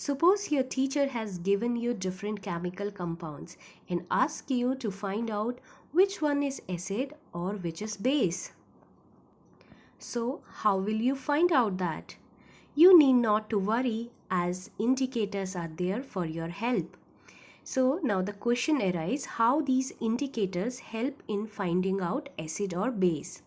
Suppose your teacher has given you different chemical compounds and ask you to find out which one is acid or which is base. So, how will you find out that? You need not to worry as indicators are there for your help. So, now the question arises how these indicators help in finding out acid or base.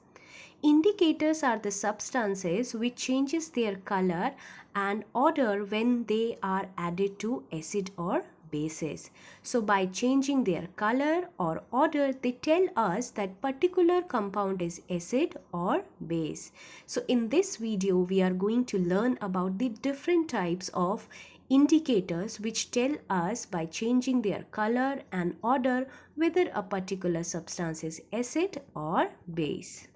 Indicators are the substances which changes their color and odor when they are added to acid or bases. So by changing their color or odor, they tell us that particular compound is acid or base. So in this video, we are going to learn about the different types of indicators which tell us by changing their color and odor whether a particular substance is acid or base.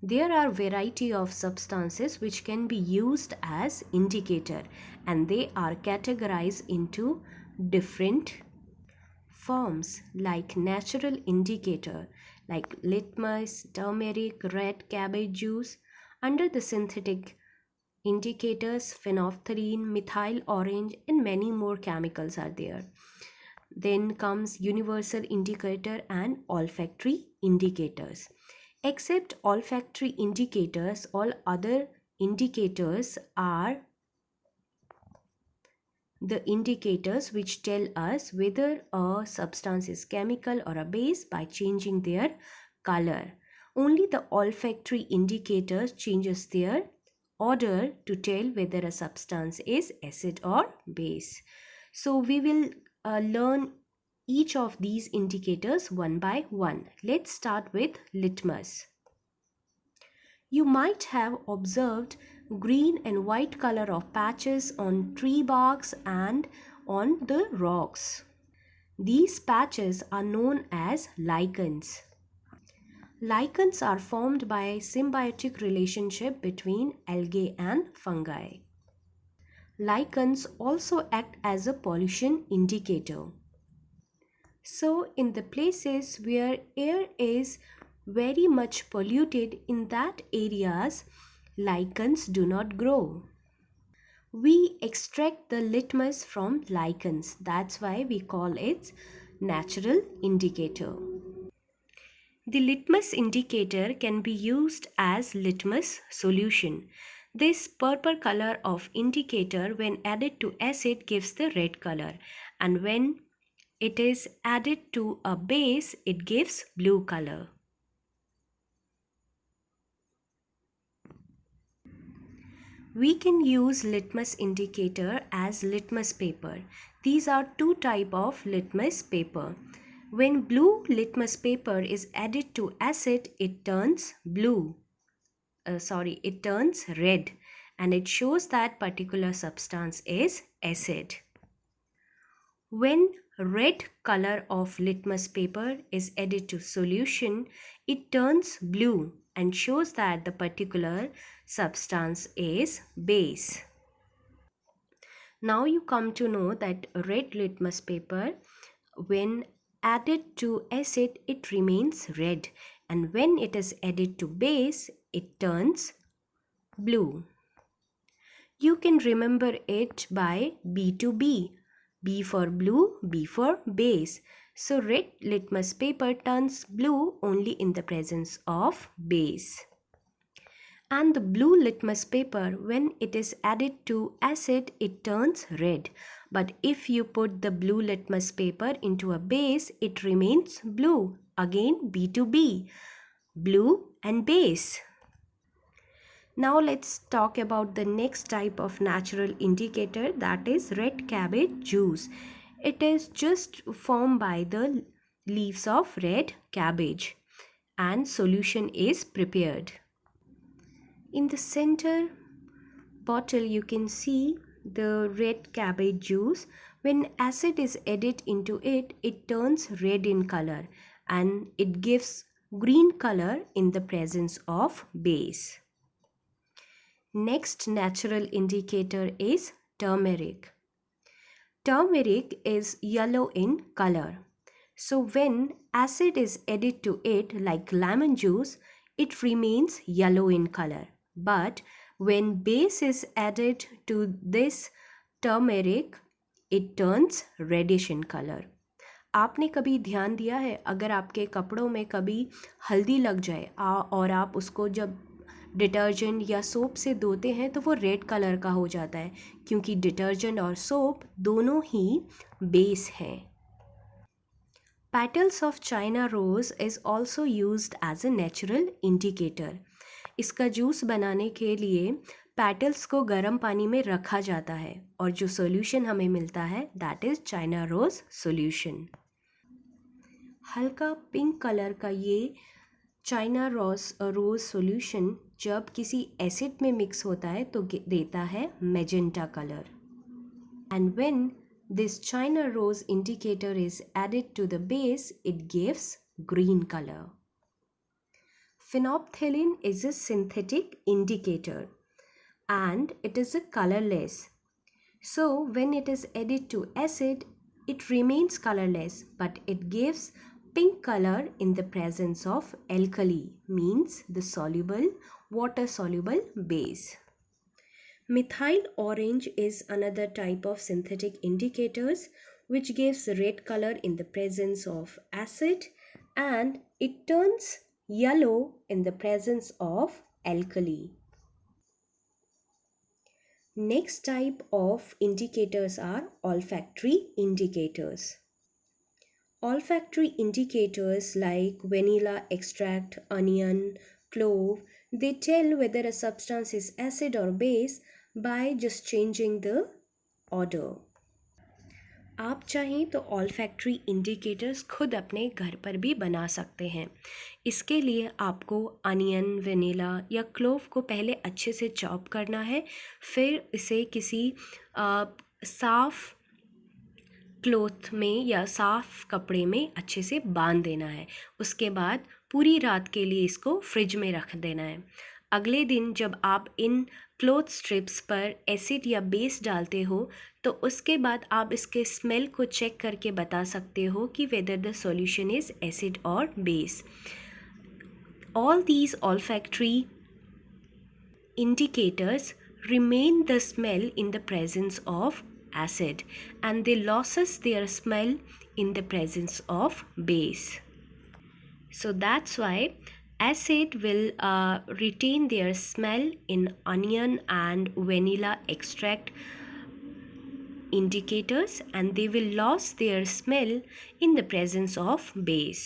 There are variety of substances which can be used as indicator, and they are categorized into different forms like natural indicator like litmus, turmeric, red cabbage juice. Under the synthetic indicators, phenolphthalein, methyl orange, and many more chemicals are there. Then comes universal indicator and olfactory indicators. Except olfactory indicators, all other indicators are the indicators which tell us whether a substance is chemical or a base by changing their color. Only the olfactory indicators changes their odor to tell whether a substance is acid or base. So we will learn each of these indicators one by one. Let's start with litmus. You might have observed green and white color of patches on tree barks and on the rocks. These patches are known as lichens. Lichens are formed by symbiotic relationship between algae and fungi. Lichens also act as a pollution indicator. So in the places where air is very much polluted, in that areas lichens do not grow. We extract the litmus from lichens. That's why we call it natural indicator. The litmus indicator can be used as litmus solution. This purple color of indicator when added to acid gives the red color, and when it is added to a base, it gives blue color. We can use litmus indicator as litmus paper. These are two types of litmus paper. When blue litmus paper is added to acid, it turns it turns red, and it shows that particular substance is acid. When red color of litmus paper is added to solution, it turns blue and shows that the particular substance is base. Now you come to know that red litmus paper, when added to acid, it remains red, and when it is added to base, it turns blue. You can remember it by B to B. B for blue, B for base. So red litmus paper turns blue only in the presence of base. And the blue litmus paper, when it is added to acid, it turns red. But if you put the blue litmus paper into a base, it remains blue. Again B to B, blue and base. Now let's talk about the next type of natural indicator, that is red cabbage juice. It is just formed by the leaves of red cabbage and solution is prepared. In the center bottle you can see the red cabbage juice. When acid is added into it, it turns red in color and it gives green color in the presence of base. Next natural indicator is turmeric. Turmeric is yellow in color. So when acid is added to it like lemon juice, it remains yellow in color. But when base is added to this turmeric, it turns reddish in color. आपने कभी ध्यान दिया है अगर आपके कपड़ों में कभी हल्दी लग जाए और आप उसको जब डिटर्जेंट या सोप से धोते हैं तो वो रेड कलर का हो जाता है, क्योंकि डिटर्जेंट और सोप दोनों ही बेस हैं. Petals of China rose is also used as a natural indicator. इसका जूस बनाने के लिए पेटल्स को गर्म पानी में रखा जाता है और जो सॉल्यूशन हमें मिलता है that is China rose solution. हल्का पिंक कलर का ये चाइना रोज सॉल्यूशन जब किसी एसिड में मिक्स होता है तो देता है magenta colour. And when this China rose indicator is added to the base, it gives green color. Phenolphthalein is a synthetic indicator and it is a colorless. So when it is added to acid, it remains colorless, but it gives pink color in the presence of alkali, means the soluble, water soluble base. Methyl orange is another type of synthetic indicators which gives red color in the presence of acid and it turns yellow in the presence of alkali. Next type of indicators are olfactory indicators. Olfactory indicators like vanilla extract, onion, clove, they tell whether a substance is acid or base by just changing the order. आप चाहें तो olfactory indicators खुद अपने घर पर भी बना सकते हैं. इसके लिए आपको अनियन, वेनिला या क्लोव को पहले अच्छे से चॉप करना है, फिर इसे किसी साफ़ क्लॉथ में या साफ़ कपड़े में अच्छे से बांध देना है. उसके बाद पूरी रात के लिए इसको फ्रिज में रख देना है. अगले दिन जब आप इन क्लॉथ स्ट्रिप्स पर एसिड या बेस डालते हो तो उसके बाद आप इसके स्मेल को चेक करके बता सकते हो कि whether the solution is acid और base. All these olfactory indicators remain the smell in the presence of acid and they loses their smell in the presence of base. So that's why acid will retain their smell in onion and vanilla extract indicators and they will lose their smell in the presence of base.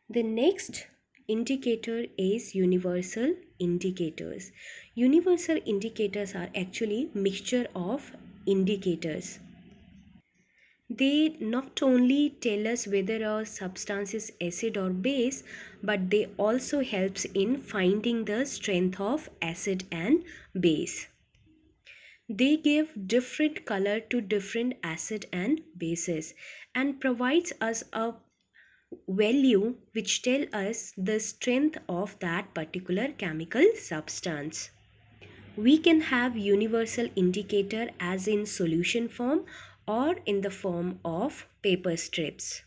The next indicator is universal indicators. Universal indicators are actually mixture of indicators. They not only tell us whether a substance is acid or base, but they also helps in finding the strength of acid and base. They give different color to different acid and bases and provides us a value which tell us the strength of that particular chemical substance. We can have universal indicator as in solution form or in the form of paper strips.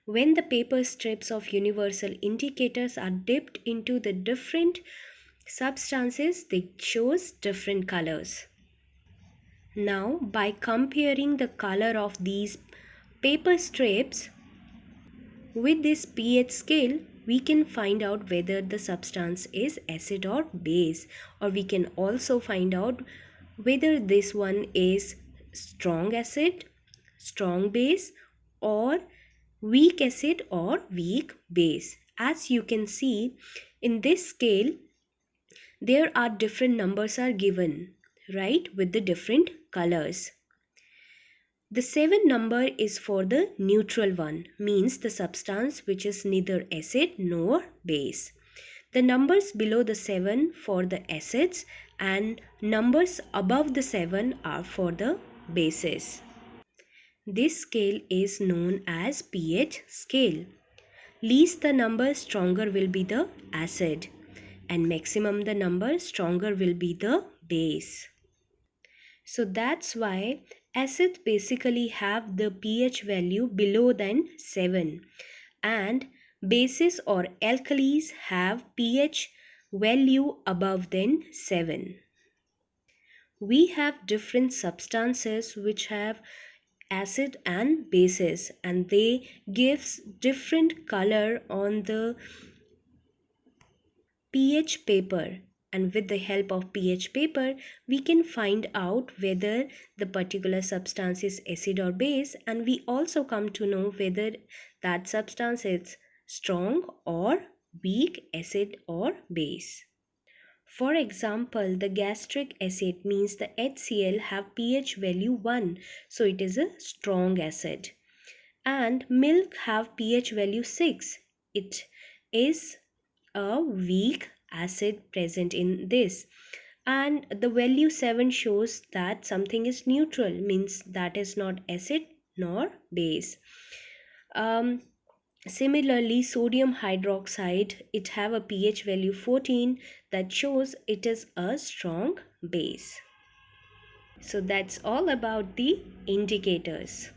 When the paper strips of universal indicators are dipped into the different substances, they shows different colors. Now, by comparing the color of these paper strips with this pH scale, we can find out whether the substance is acid or base, or we can also find out whether this one is strong acid, strong base, or weak acid or weak base. As you can see in this scale, there are different numbers are given, right, with the different colors. The 7 number is for the neutral one, means the substance which is neither acid nor base. The numbers below the 7 for the acids and numbers above the 7 are for the bases. This scale is known as pH scale. Least the number, stronger will be the acid, and maximum the number, stronger will be the base. So that's why acids basically have the pH value below than 7 and bases or alkalis have pH value above than 7. We have different substances which have acid and bases, and they gives different color on the pH paper. And with the help of pH paper, we can find out whether the particular substance is acid or base, and we also come to know whether that substance is strong or weak, acid or base. For example, the gastric acid means the HCl have pH value 1, so it is a strong acid. And milk have pH value 6. It is a weak acid present in this. And the value 7 shows that something is neutral, means that is not acid nor base. Similarly, sodium hydroxide, it have a pH value 14, that shows it is a strong base. So that's all about the indicators.